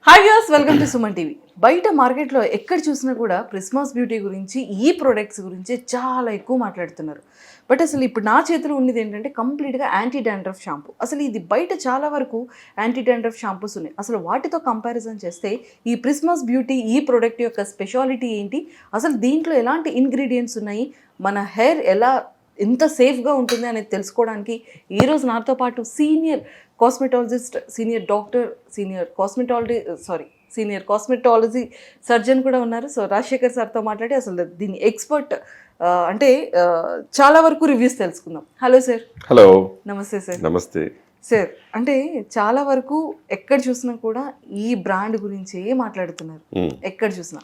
Hi viewers, welcome to Suman TV. బయట మార్కెట్లో ఎక్కడ చూసినా కూడా ప్రిస్మాస్ బ్యూటీ గురించి, ఈ ప్రొడక్ట్స్ గురించి చాలా ఎక్కువ మాట్లాడుతున్నారు. బట్ అసలు ఇప్పుడు నా చేతిలో ఉన్నది ఏంటంటే కంప్లీట్గా యాంటీ డాండ్రఫ్ షాంపూ. అసలు ఇది బయట చాలా వరకు యాంటీ డాండ్రఫ్ షాంపూస్ ఉన్నాయి. అసలు వాటితో కంపారిజన్ చేస్తే ఈ ప్రిస్మాస్ బ్యూటీ ఈ ప్రొడక్ట్ యొక్క స్పెషాలిటీ ఏంటి, అసలు దీంట్లో ఎలాంటి ఇంగ్రీడియంట్స్ ఉన్నాయి, మన హెయిర్ ఎలా ఎంత సేఫ్గా ఉంటుంది అనేది తెలుసుకోవడానికి ఈరోజు నాతో పాటు senior cosmetologist, senior doctor, senior cosmetology surgeon కూడా ఉన్నారు. సో రాజశేఖర్ సార్తో మాట్లాడి అసలు దీని ఎక్స్పర్ట్ అంటే చాలా వరకు రివ్యూస్ తెలుసుకుందాం. Hello sir. హలో, నమస్తే సార్. నమస్తే సార్. అంటే చాలా వరకు ఎక్కడ చూసినా కూడా ఈ బ్రాండ్ గురించే మాట్లాడుతున్నారు. ఎక్కడ చూసినా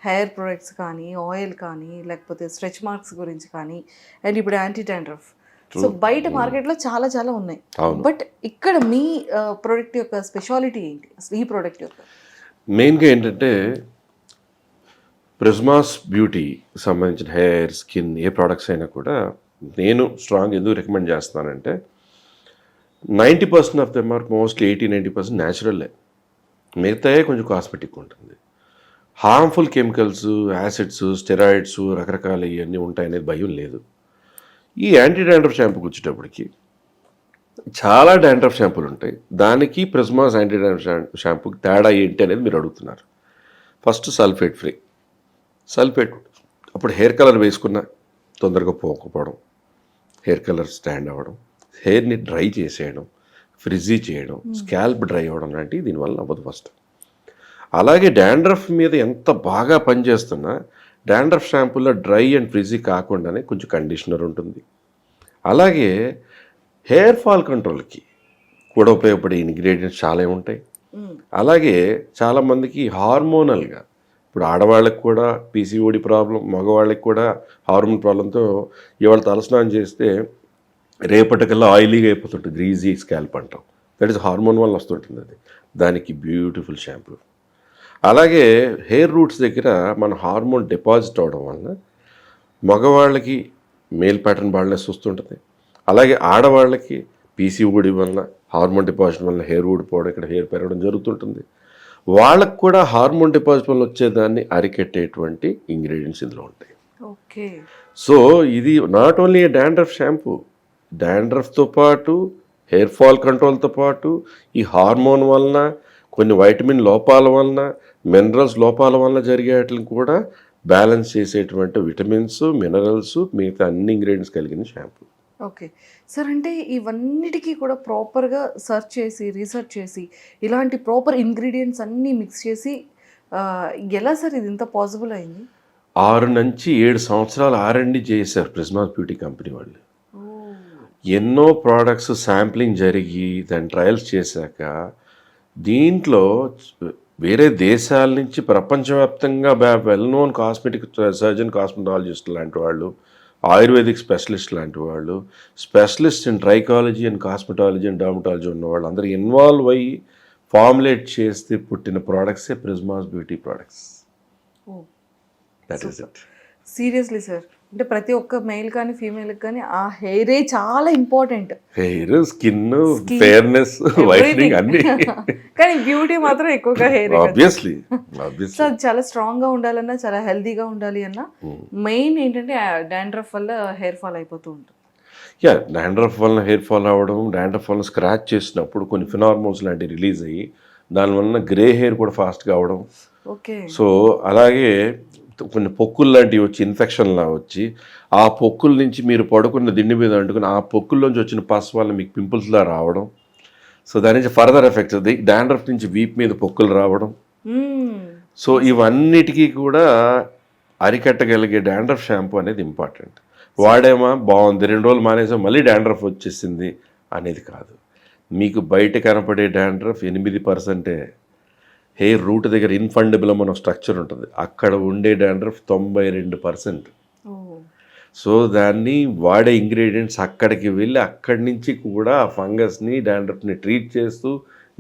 హెయిర్ ప్రొడక్ట్స్ కానీ, ఆయిల్ కానీ, లేకపోతే స్ట్రెచ్ మార్క్స్ గురించి కానీ, అండ్ ఇప్పుడు యాంటీ డాండ్రఫ్. సో బయట మార్కెట్లో చాలా చాలా ఉన్నాయి. బట్ ఇక్కడ మీ ప్రోడక్ట్ యొక్క స్పెషాలిటీ ఏంటి, అసలు ఈ ప్రోడక్ట్ యొక్క? మెయిన్గా ఏంటంటే ప్రిస్మాస్ బ్యూటీ సంబంధించిన హెయిర్, స్కిన్ ఏ ప్రోడక్ట్స్ అయినా కూడా నేను స్ట్రాంగ్ ఎందుకు రికమెండ్ చేస్తున్నానంటే 90% ఆఫ్ దెమ్ ఆర్ మోస్ట్లీ 80-90% న్యాచురల్లే. మిగతాయే కొంచెం కాస్మెటిక్ ఉంటుంది. హార్మ్ఫుల్ కెమికల్స్, యాసిడ్స్, స్టెరాయిడ్స్ రకరకాల ఇవన్నీ ఉంటాయనేది భయం లేదు. ఈ యాంటీ డాండ్రఫ్ షాంపూకి వచ్చేటప్పటికి చాలా డాండ్రఫ్ షాంపూలు ఉంటాయి. దానికి ప్రిస్మాస్ యాంటీ డాండ్రఫ్ షాంపూకి తేడా ఏంటి అనేది మీరు అడుగుతున్నారు. First sulphate free. సల్ఫేట్ అప్పుడు హెయిర్ కలర్ వేసుకున్న తొందరగా పోకపోవడం, హెయిర్ కలర్ స్టాండ్ అవ్వడం, హెయిర్ని డ్రై చేసేయడం, ఫ్రిజీ చేయడం, స్కాల్ప్ డ్రై అవ్వడం లాంటివి దీనివల్ల అవ్వదు ఫస్ట్. అలాగే డాండ్రఫ్ మీద ఎంత బాగా పనిచేస్తున్నా డాండ్రఫ్ షాంపూలో డ్రై అండ్ ఫ్రిజీ కాకుండానే కొంచెం కండిషనర్ ఉంటుంది. అలాగే హెయిర్ ఫాల్ కంట్రోల్కి కూడా ఉపయోగపడే ఇంగ్రీడియంట్స్ చాలా ఉంటాయి. అలాగే చాలామందికి హార్మోనల్గా, ఇప్పుడు ఆడవాళ్ళకి కూడా పీసీఓడి ప్రాబ్లం, మగవాళ్ళకి కూడా హార్మోన్ ప్రాబ్లంతో ఇవాళ తలస్నానం చేస్తే రేపటికల్లా ఆయిలీగా అయిపోతుంటుంది, గ్రీజీ స్కాల్ప్ అంటాం. దట్ ఈస్ హార్మోన్ వల్ల వస్తుంటుంది. అది దానికి బ్యూటిఫుల్ షాంపూ. అలాగే హెయిర్ రూట్స్ దగ్గర మన హార్మోన్ డిపాజిట్ అవడం వలన మగవాళ్ళకి మేల్ ప్యాటర్న్ బాల్నెస్ వస్తుంటుంది. అలాగే ఆడవాళ్ళకి పీసీఓడి వలన, హార్మోన్ డిపాజిట్ వలన హెయిర్ ఊడిపోవడం, ఇక్కడ హెయిర్ పెరగడం జరుగుతుంటుంది. వాళ్ళకు కూడా హార్మోన్ డిపాజిట్ వల్ల వచ్చేదాన్ని అరికెట్టేటువంటి ఇంగ్రీడియంట్స్ ఇందులో ఉంటాయి. ఓకే. సో ఇది నాట్ ఓన్లీ డాండ్రఫ్ షాంపూ, డాండ్రఫ్తో పాటు హెయిర్ ఫాల్ కంట్రోల్తో పాటు ఈ హార్మోన్ వలన, కొన్ని వైటమిన్ లోపాల వలన, మినరల్స్ లోపాల వలన జరిగేటిని కూడా బ్యాలెన్స్ చేసేటువంటి విటమిన్స్, మినరల్స్, మిగతా అన్ని ఇంగ్రీడియంట్స్ కలిగిన షాంపూ. Okay sir. అంటే ఇవన్నిటికీ కూడా ప్రాపర్గా రీసెర్చ్ చేసి ఇలాంటి ప్రాపర్ ఇంగ్రీడియంట్స్ అన్నీ మిక్స్ చేసి ఎలా సార్ ఇది ఇంత పాసిబుల్ అయింది? 6 నుంచి 7 సంవత్సరాలు R&D చేశారు ప్రిస్మాస్ బ్యూటీ కంపెనీ వాళ్ళు. ఎన్నో ప్రోడక్ట్స్ శాంప్లింగ్ జరిగి దాని ట్రయల్స్ చేశాక దీంట్లో వేరే దేశాల నుంచి ప్రపంచవ్యాప్తంగా well known cosmetic surgeon, cosmetologist లాంటి వాళ్ళు, ఆయుర్వేదిక్ స్పెషలిస్ట్ లాంటి వాళ్ళు, specialist in trichology and cosmetology and dermatology ఉన్న వాళ్ళు అందరూ ఇన్వాల్వ్ అయ్యి ఫార్ములేట్ చేస్తే పుట్టిన ప్రోడక్ట్సే Prismas beauty products. That is it. Seriously sir, అంటే ప్రతి ఒక్క మెయిల్ కానీ ఫీమేల్కి కానీ ఆ హెయిరే చాలా important. Hair, skin, fairness, whitening అన్ని. కానీ బ్యూటీ మాత్రం ఎక్కువగా హెయిర్. ఆబ్వియస్లీ సో చాలా స్ట్రాంగ్గా ఉండాలన్నా, చాలా హెల్తీగా ఉండాలి అన్నా మెయిన్ ఏంటంటే డాండ్రఫ్ వల్ల హెయిర్ ఫాల్ అయిపోతూ ఉంటుంది. డాండ్రఫ్ వలన హెయిర్ ఫాల్ అవ్వడం, డాండ్రఫ్ వలన స్క్రాచ్ చేసినప్పుడు కొన్ని ఫినార్మోన్స్ లాంటివి రిలీజ్ అయ్యి దానివల్ల గ్రే హెయిర్ కూడా ఫాస్ట్గా అవడం. ఓకే. సో అలాగే కొన్ని పొక్కులు లాంటివి వచ్చి ఇన్ఫెక్షన్లా వచ్చి ఆ పొక్కుల నుంచి మీరు పడుకున్న దిండి మీద అంటుకుని ఆ పొక్కుల్లోంచి వచ్చిన పస్ వల్ల మీకు పింపుల్స్లా రావడం. సో దాని నుంచి ఫర్దర్ ఎఫెక్ట్స్ అది డాండ్రఫ్ నుంచి వీప్ మీద పొక్కులు రావడం. సో ఇవన్నిటికీ కూడా అరికట్టగలిగే డాండ్రఫ్ షాంపూ అనేది ఇంపార్టెంట్. వాడేమా బాగుంది, 2 రోజులు మానేసా మళ్ళీ డాండ్రఫ్ వచ్చేసింది అనేది కాదు. మీకు బయట కనపడే డాండ్రఫ్ 8%. హెయిర్ రూట్ దగ్గర ఇన్ఫండబులం అనే స్ట్రక్చర్ ఉంటుంది, అక్కడ ఉండే డాండ్రఫ్ 92%. సో దాన్ని వాడే ఇంగ్రీడియంట్స్ అక్కడికి వెళ్ళి అక్కడి నుంచి కూడా ఆ ఫంగస్ని, డాండ్రఫ్ని ట్రీట్ చేస్తూ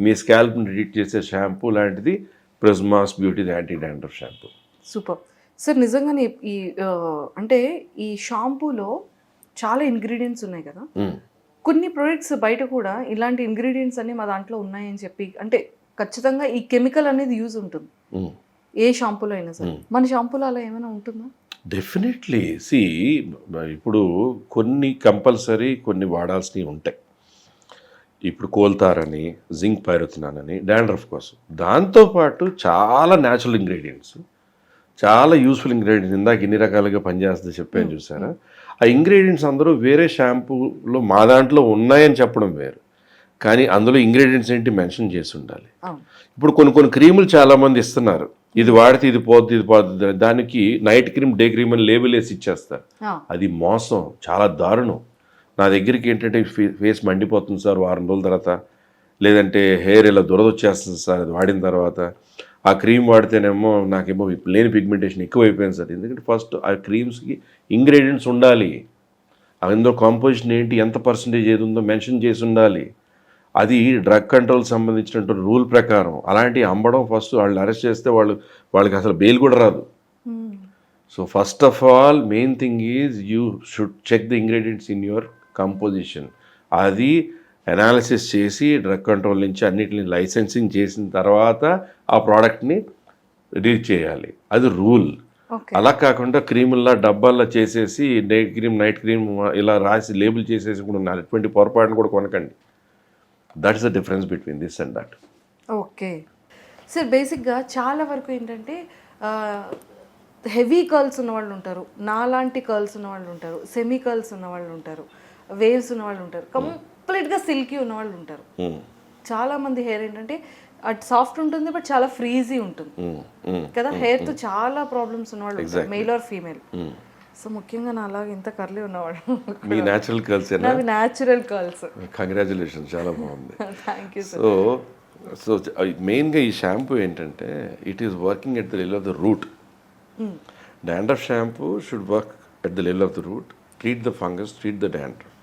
మీ స్కాల్ప్ని ట్రీట్ చేసే షాంపూ లాంటిది Prismas beauty anti dandruff shampoo. Super sir. నిజంగానే ఈ అంటే ఈ షాంపూలో చాలా ఇంగ్రీడియంట్స్ ఉన్నాయి కదా. కొన్ని ప్రొడక్ట్స్ బయట కూడా ఇలాంటి ఇంగ్రీడియంట్స్ అన్ని మా దాంట్లో ఉన్నాయని చెప్పి అంటే ఖచ్చితంగా ఈ కెమికల్ అనేది యూజ్ ఉంటుంది ఉమ్. ఏ షాంపూలో అయినా సరే. మన షాంపూలో అలా ఏమైనా ఉంటుందా? డెఫినెట్లీ ఇప్పుడు కొన్ని కంపల్సరీ కొన్ని వాడాల్సినవి ఉంటాయి. ఇప్పుడు కోల్తారని, జింక్ పైరోథినాన్ అని డాండ్రఫ్ కోసం. దాంతోపాటు చాలా న్యాచురల్ ఇంగ్రీడియంట్స్, చాలా యూస్ఫుల్ ఇంగ్రీడియంట్స్, ఇందాక ఇన్ని రకాలుగా పనిచేస్తుంది చెప్పాను చూసారా. ఆ ఇంగ్రీడియంట్స్ అందరూ వేరే షాంపూలో మా దాంట్లో ఉన్నాయని చెప్పడం వేరు, కానీ అందులో ఇంగ్రీడియంట్స్ ఏంటి మెన్షన్ చేసి ఉండాలి. అవును. ఇప్పుడు కొన్ని క్రీములు చాలామంది ఇస్తున్నారు, ఇది వాడితే ఇది పోతుంది ఇది పోతుంది, దానికి నైట్ క్రీమ్ డే క్రీమ్ అని లేబుల్ వేసి ఇచ్చేస్తారు. అది మోసం, చాలా దారుణం. నా దగ్గరికి ఏంటంటే ఫేస్ మండిపోతుంది సార్ వారం రోజుల తర్వాత, లేదంటే హెయిర్ ఇలా దురద వచ్చేస్తుంది సార్ అది వాడిన తర్వాత, ఆ క్రీమ్ వాడితేనేమో నాకేమో లేని పిగ్మెంటేషన్ ఎక్కువైపోయింది సార్. ఎందుకంటే ఫస్ట్ ఆ క్రీమ్స్కి ఇంగ్రీడియంట్స్ ఉండాలి, అందులో కాంపోజిషన్ ఏంటి, ఎంత పర్సంటేజ్ ఏది ఉందో మెన్షన్ చేసి ఉండాలి. అది డ్రగ్ కంట్రోల్ సంబంధించినటువంటి రూల్ ప్రకారం అలాంటివి అమ్మడం, ఫస్ట్ వాళ్ళు అరెస్ట్ చేస్తే వాళ్ళకి అసలు బెయిల్ కూడా రాదు. So first of all main thing is you should check the ingredients in your composition. అది అనాలిసిస్ చేసి డ్రగ్ కంట్రోల్ నుంచి అన్నిటిని లైసెన్సింగ్ చేసిన తర్వాత ఆ ప్రోడక్ట్ని రిలీజ్ చేయాలి, అది రూల్. అలా కాకుండా క్రీముల్లా డబ్బాల్లో చేసేసి డే క్రీమ్ నైట్ క్రీమ్ ఇలా రాసి లేబుల్ చేసేసి కూడా ఉన్నారు. ఎటువంటి పొరపాటును కూడా కొనకండి. That is the difference between this and that. Okay sir, బేసిక్గా చాలా వరకు ఏంటంటే హెవీ కర్ల్స్ ఉన్న వాళ్ళు ఉంటారు, నాలాంటి కర్ల్స్ ఉన్న వాళ్ళు ఉంటారు, సెమీ కర్ల్స్ ఉన్న వాళ్ళు ఉంటారు, వేవ్స్ ఉన్న వాళ్ళు ఉంటారు, కంప్లీట్గా సిల్కీ ఉన్న వాళ్ళు ఉంటారు. చాలా మంది హెయిర్ ఏంటంటే అటు సాఫ్ట్ ఉంటుంది బట్ చాలా ఫ్రీజీ ఉంటుంది కదా. హెయిర్తో చాలా ప్రాబ్లమ్స్ ఉన్నవాళ్ళు ఉంటారు, మెయిల్ ఆర్ ఫీమేల్. సో ముఖ్యంగా నా అలాగే ఇంత కర్లీ ఉన్నవాడు. మీ న్యాచురల్ కర్ల్స్? నావి న్యాచురల్ కర్ల్స్. కంగ్రాచులేషన్స్, చాలా బాగుంది. Thank you sir. సో మెయిన్గా ఈ షాంపూ ఏంటంటే it is working at the level of the route. Dandruff shampoo should work at the level of the route, treat the fungus, treat the dandruff.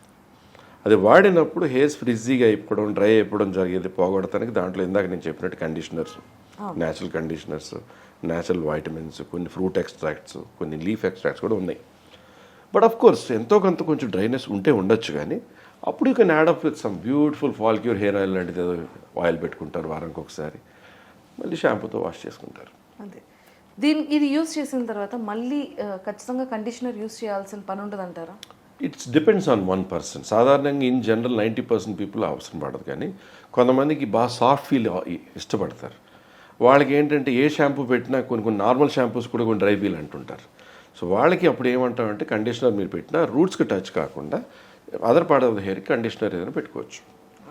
అది వాడినప్పుడు hairs ఫ్రిజ్జీగా అయిపోవడం, dry అయిపోవడం జరిగేది పోగొడటానికి దాంట్లో ఇందాక నేను చెప్పినట్టు conditioners, natural conditioners, natural vitamins, కొన్ని ఫ్రూట్ ఎక్స్ట్రాక్ట్స్, కొన్ని లీఫ్ ఎక్స్ట్రాక్ట్స్ కూడా ఉన్నాయి. బట్ ఆఫ్ కోర్స్ ఎంతో కొంత కొంచెం డ్రైనెస్ ఉంటే ఉండొచ్చు, కానీ అప్పుడు you can add up with some beautiful ఫాల్క్యూర్ హెయిర్ ఆయిల్ లాంటిది ఏదో ఆయిల్ పెట్టుకుంటారు వారానికి ఒకసారి, మళ్ళీ షాంపూతో వాష్ చేసుకుంటారు. అదే ఇది యూస్ చేసిన తర్వాత మళ్ళీ ఖచ్చితంగా కండిషనర్ యూస్ చేయాల్సిన పని ఉంటుంది అంటారా? It's depends on one person. సాధారణంగా ఇన్ జనరల్ 90% పీపుల్ అవసరం పడదు, కానీ కొంతమందికి బాగా సాఫ్ట్ ఫీల్ ఇష్టపడతారు. వాళ్ళకి ఏంటంటే ఏ షాంపూ పెట్టినా కొన్ని నార్మల్ షాంపూస్ కూడా కొన్ని డ్రై ఫీల్ అంటుంటారు. సో వాళ్ళకి అప్పుడు ఏమంటామంటే కండిషనర్ మీరు పెట్టినా రూట్స్కి టచ్ కాకుండా అదర్ పార్ట్ ఆఫ్ ద హెయిర్కి కండిషనర్ ఏదైనా పెట్టుకోవచ్చు.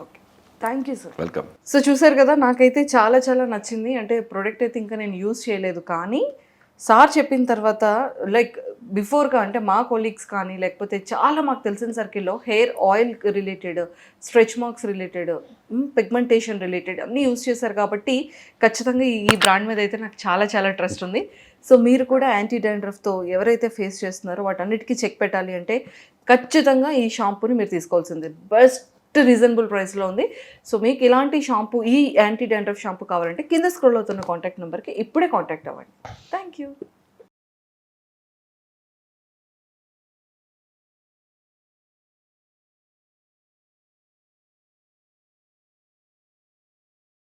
Okay, thank you sir. Welcome. So చూసారు కదా, నాకైతే చాలా చాలా నచ్చింది. అంటే ప్రోడక్ట్ అయితే ఇంకా నేను యూస్ చేయలేదు, కానీ సార్ చెప్పిన తర్వాత లైక్ బిఫోర్గా అంటే మా కొలీగ్స్ కానీ లేకపోతే చాలా మాకు తెలిసిన సర్కిల్లో hair oil related, stretch marks related, pigmentation related అన్నీ యూస్ చేశారు కాబట్టి ఖచ్చితంగా ఈ బ్రాండ్ మీద అయితే నాకు చాలా చాలా ట్రస్ట్ ఉంది. సో మీరు కూడా యాంటీ డాండ్రఫ్తో ఎవరైతే ఫేస్ చేస్తున్నారో వాటన్నిటికీ చెక్ పెట్టాలి అంటే ఖచ్చితంగా ఈ షాంపూని మీరు తీసుకోవాల్సింది. బెస్ట్ రీజనబుల్ ప్రైస్లో ఉంది. సో మీకు ఇలాంటి షాంపూ, ఈ యాంటీ డాండ్రఫ్ షాంపూ కావాలంటే కింద స్క్రోల్ అవుతున్న కాంటాక్ట్ నెంబర్కి ఇప్పుడే కాంటాక్ట్ అవ్వండి. Thank you.